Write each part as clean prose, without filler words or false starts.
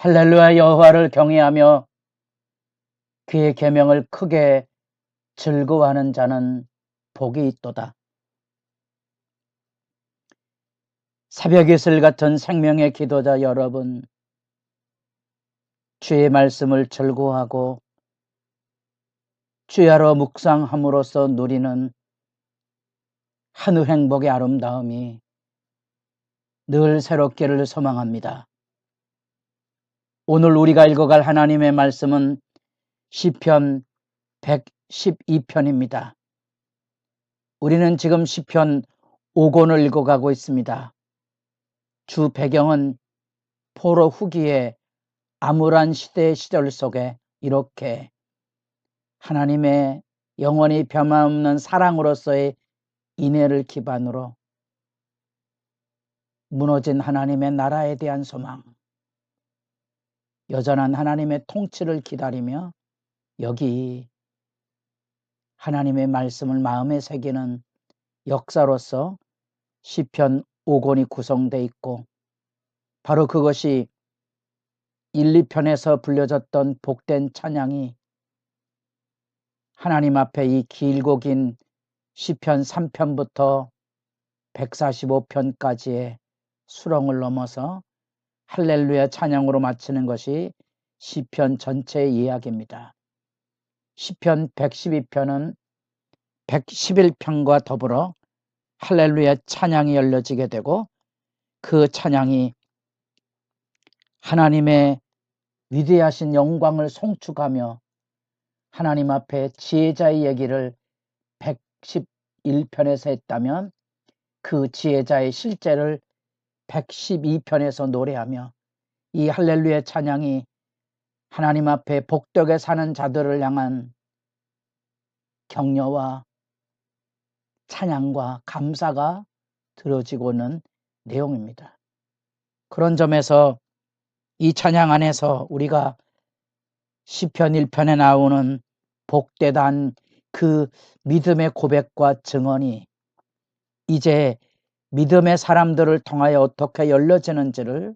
할렐루야. 여호와를 경외하며 그의 계명을 크게 즐거워하는 자는 복이 있도다. 새벽 이슬 같은 생명의 기도자 여러분, 주의 말씀을 즐거워하고 주야로 묵상함으로써 누리는 한우 행복의 아름다움이 늘 새롭기를 소망합니다. 오늘 우리가 읽어갈 하나님의 말씀은 시편 112편입니다. 우리는 지금 시편 5권을 읽어가고 있습니다. 주 배경은 포로 후기의 암울한 시대의 시절 속에 이렇게 하나님의 영원히 변함없는 사랑으로서의 인애를 기반으로 무너진 하나님의 나라에 대한 소망, 여전한 하나님의 통치를 기다리며 여기 하나님의 말씀을 마음에 새기는 역사로서 시편 5권이 구성되어 있고, 바로 그것이 1, 2편에서 불려졌던 복된 찬양이 하나님 앞에 이 길고 긴 시편 3편부터 145편까지의 수렁을 넘어서 할렐루야 찬양으로 마치는 것이 시편 전체의 이야기입니다. 시편 112편은 111편과 더불어 할렐루야 찬양이 열려지게 되고, 그 찬양이 하나님의 위대하신 영광을 송축하며 하나님 앞에 지혜자의 얘기를 111편에서 했다면 그 지혜자의 실제를 112편에서 노래하며, 이 할렐루야 찬양이 하나님 앞에 복되게 사는 자들을 향한 격려와 찬양과 감사가 들어지고는 내용입니다. 그런 점에서 이 찬양 안에서 우리가 시편 1편에 나오는 복되단 그 믿음의 고백과 증언이 이제 믿음의 사람들을 통하여 어떻게 열려지는지를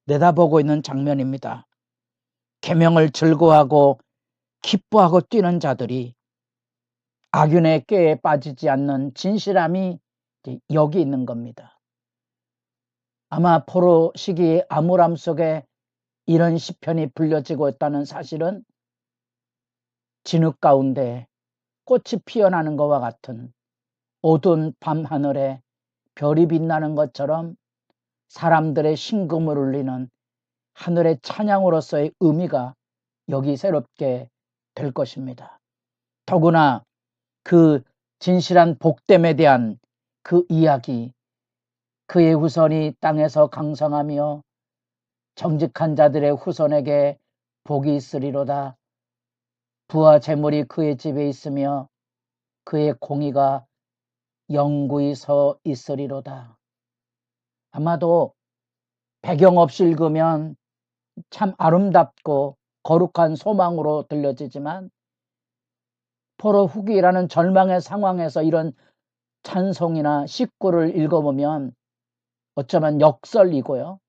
내다보고 있는 장면입니다. 계명을 즐거워하고 기뻐하고 뛰는 자들이 악윤의 꾀에 빠지지 않는 진실함이 여기 있는 겁니다. 아마 포로 시기의 암울함 속에 이런 시편이 불려지고 있다는 사실은 진흙 가운데 꽃이 피어나는 것과 같은 어두운 밤하늘에 별이 빛나는 것처럼 사람들의 심금을 울리는 하늘의 찬양으로서의 의미가 여기 새롭게 될 것입니다. 더구나 그 진실한 복됨에 대한 그 이야기, 그의 후손이 땅에서 강성하며 정직한 자들의 후손에게 복이 있으리로다. 부와 재물이 그의 집에 있으며 그의 공의가 영구히 서 있으리로다. 아마도 배경 없이 읽으면 참 아름답고 거룩한 소망으로 들려지지만, 포로 후기라는 절망의 상황에서 이런 찬송이나 시구를 읽어보면 어쩌면 역설이고요,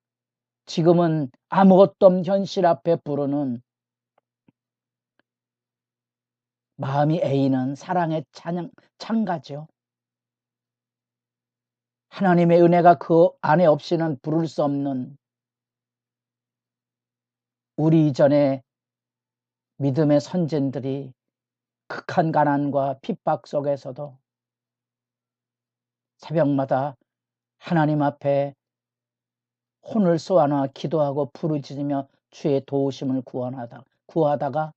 지금은 아무것도 없는 현실 앞에 부르는 마음이 애이는 사랑의 찬가죠. 하나님의 은혜가 그 안에 없이는 부를 수 없는 우리 이전에 믿음의 선진들이 극한 가난과 핍박 속에서도 새벽마다 하나님 앞에 혼을 쏘아나 기도하고 부르짖으며 주의 도우심을 구하다가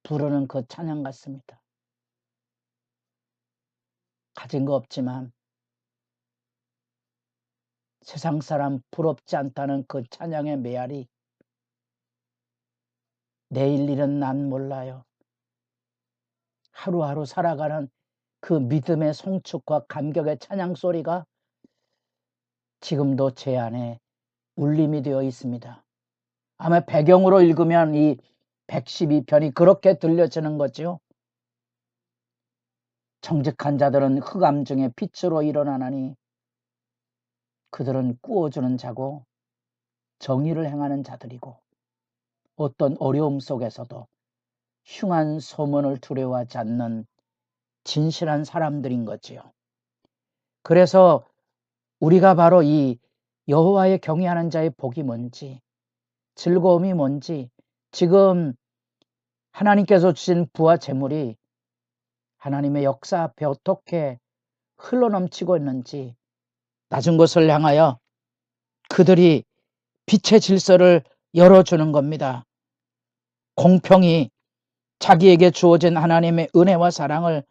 부르는 그 찬양 같습니다. 가진 거 없지만 세상 사람 부럽지 않다는 그 찬양의 메아리, 내일 일은 난 몰라요. 하루하루 살아가는 그 믿음의 송축과 감격의 찬양 소리가 지금도 제 안에 울림이 되어 있습니다. 아마 배경으로 읽으면 이 112편이 그렇게 들려지는 거죠. 정직한 자들은 흑암 중에 빛으로 일어나나니 그들은 꾸어주는 자고 정의를 행하는 자들이고 어떤 어려움 속에서도 흉한 소문을 두려워하지 않는 진실한 사람들인 거지요. 그래서 우리가 바로 이 여호와의 경외하는 자의 복이 뭔지, 즐거움이 뭔지, 지금 하나님께서 주신 부와 재물이 하나님의 역사 앞에 어떻게 흘러넘치고 있는지, 낮은 곳을 향하여 그들이 빛의 질서를 열어주는 겁니다. 공평히 자기에게 주어진 하나님의 은혜와 사랑을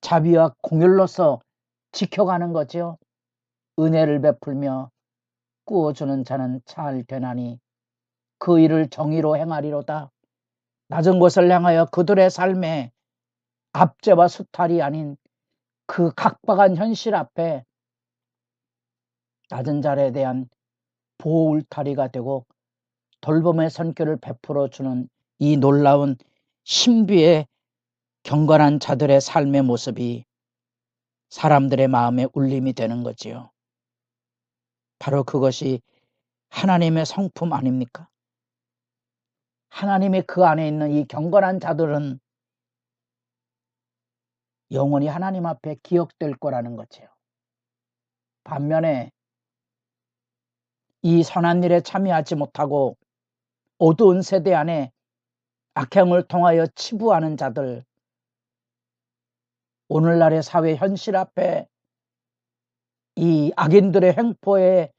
자비와 공율로서 지켜가는 거죠. 은혜를 베풀며 꾸어주는 자는 잘 되나니 그 일을 정의로 행하리로다. 낮은 곳을 향하여 그들의 삶에 압제와 수탈이 아닌 그 각박한 현실 앞에 낮은 자에 대한 보호 울타리가 되고 돌봄의 손길을 베풀어 주는 이 놀라운 신비의 경건한 자들의 삶의 모습이 사람들의 마음에 울림이 되는 거지요. 바로 그것이 하나님의 성품 아닙니까? 하나님의 그 안에 있는 이 경건한 자들은 영원히 하나님 앞에 기억될 거라는 거지요. 반면에 이 선한 일에 참여하지 못하고 어두운 세대 안에 악행을 통하여 치부하는 자들, 오늘날의 사회 현실 앞에 이 악인들의 횡포에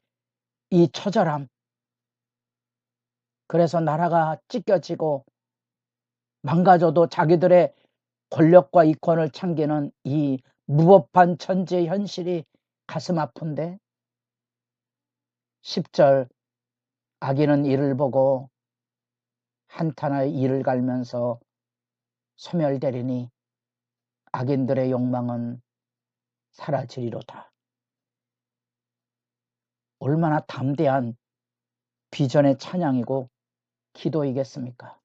이 처절함, 그래서 나라가 찢겨지고 망가져도 자기들의 권력과 이권을 챙기는 이 무법한 천지의 현실이 가슴 아픈데 10절 악인은 이를 보고 한탄하여 이를 갈면서 소멸되리니 악인들의 욕망은 사라지리로다. 얼마나 담대한 비전의 찬양이고 기도이겠습니까?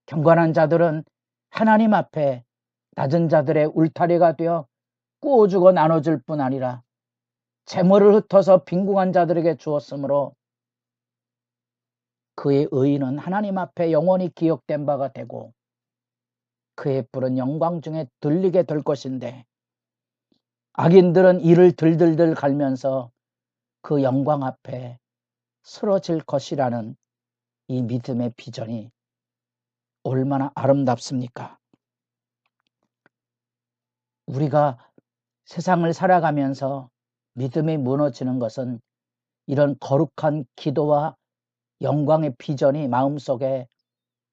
경건한 자들은 하나님 앞에 낮은 자들의 울타리가 되어 꾸어주고 나눠줄 뿐 아니라 재물을 흩어서 빈궁한 자들에게 주었으므로 그의 의의는 하나님 앞에 영원히 기억된 바가 되고 그의 뿔은 영광 중에 들리게 될 것인데 악인들은 이를 들들들 갈면서 그 영광 앞에 쓰러질 것이라는 이 믿음의 비전이 얼마나 아름답습니까? 우리가 세상을 살아가면서 믿음이 무너지는 것은 이런 거룩한 기도와 영광의 비전이 마음속에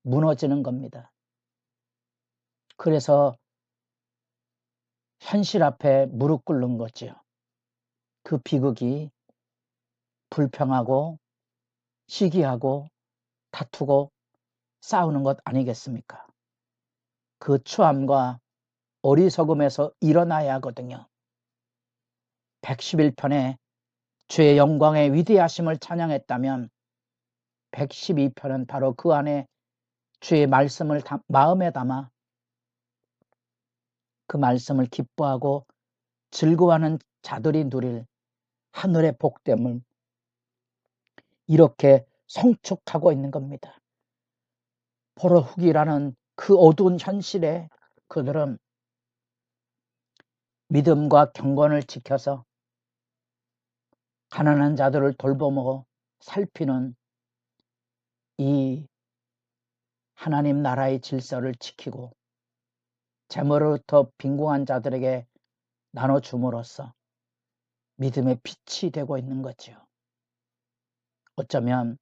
무너지는 겁니다. 그래서 현실 앞에 무릎 꿇는 거지요. 그 비극이 불평하고 시기하고 다투고 싸우는 것 아니겠습니까? 그 추함과 어리석음에서 일어나야 하거든요. 111편에 주의 영광의 위대하심을 찬양했다면 112편은 바로 그 안에 주의 말씀을 마음에 담아 그 말씀을 기뻐하고 즐거워하는 자들이 누릴 하늘의 복됨을 이렇게 성축하고 있는 겁니다. 포로훅이라는 그 어두운 현실에 그들은 믿음과 경건을 지켜서 가난한 자들을 돌보고 살피는 이 하나님 나라의 질서를 지키고 재물로부터 빈궁한 자들에게 나눠줌으로써 믿음의 빛이 되고 있는 거지요. 어쩌면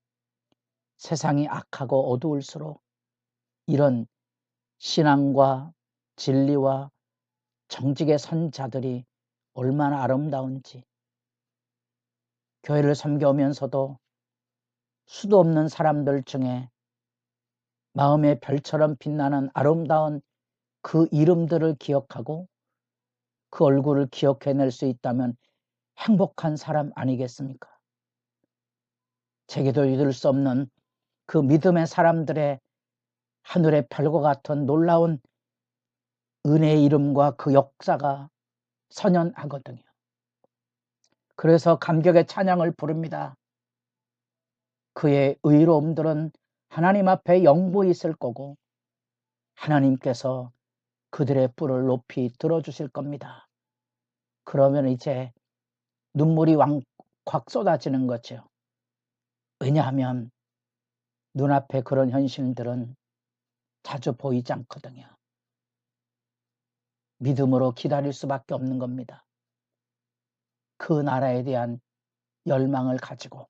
세상이 악하고 어두울수록 이런 신앙과 진리와 정직의 선 자들이 얼마나 아름다운지 교회를 섬겨오면서도 수도 없는 사람들 중에 마음의 별처럼 빛나는 아름다운 그 이름들을 기억하고 그 얼굴을 기억해낼 수 있다면 행복한 사람 아니겠습니까? 제게도 잊을 수 없는 그 믿음의 사람들의 하늘의 별과 같은 놀라운 은혜의 이름과 그 역사가 선연하거든요. 그래서 감격의 찬양을 부릅니다. 그의 의로움들은 하나님 앞에 영원히 있을 거고 하나님께서 그들의 뿔을 높이 들어주실 겁니다. 그러면 이제 눈물이 콱 쏟아지는 거죠. 왜냐하면 눈앞에 그런 현실들은 자주 보이지 않거든요. 믿음으로 기다릴 수밖에 없는 겁니다. 그 나라에 대한 열망을 가지고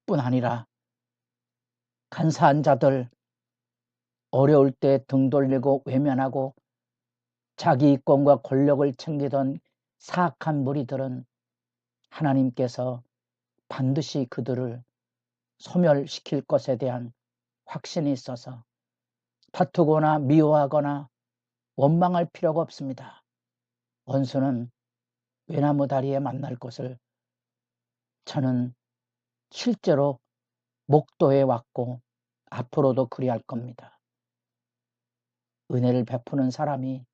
뿐 아니라 간사한 자들, 어려울 때 등 돌리고 외면하고 자기 이권과 권력을 챙기던 사악한 무리들은 하나님께서 반드시 그들을 소멸시킬 것에 대한 확신이 있어서 다투거나 미워하거나 원망할 필요가 없습니다. 원수는 외나무 다리에 만날 것을 저는 실제로 목도해 왔고 앞으로도 그리할 겁니다. 은혜를 베푸는 사람이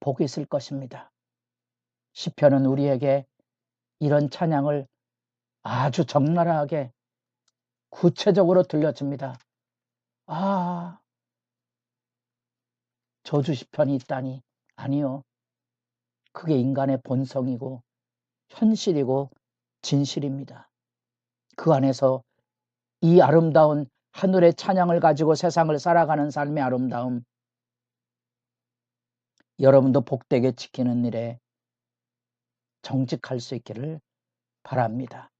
복이 있을 것입니다. 시편은 우리에게 이런 찬양을 아주 적나라하게 구체적으로 들려줍니다. 아, 저주 시편이 있다니. 아니요. 그게 인간의 본성이고 현실이고 진실입니다. 그 안에서 이 아름다운 하늘의 찬양을 가지고 세상을 살아가는 삶의 아름다움, 여러분도 복되게 지키는 일에 정직할 수 있기를 바랍니다.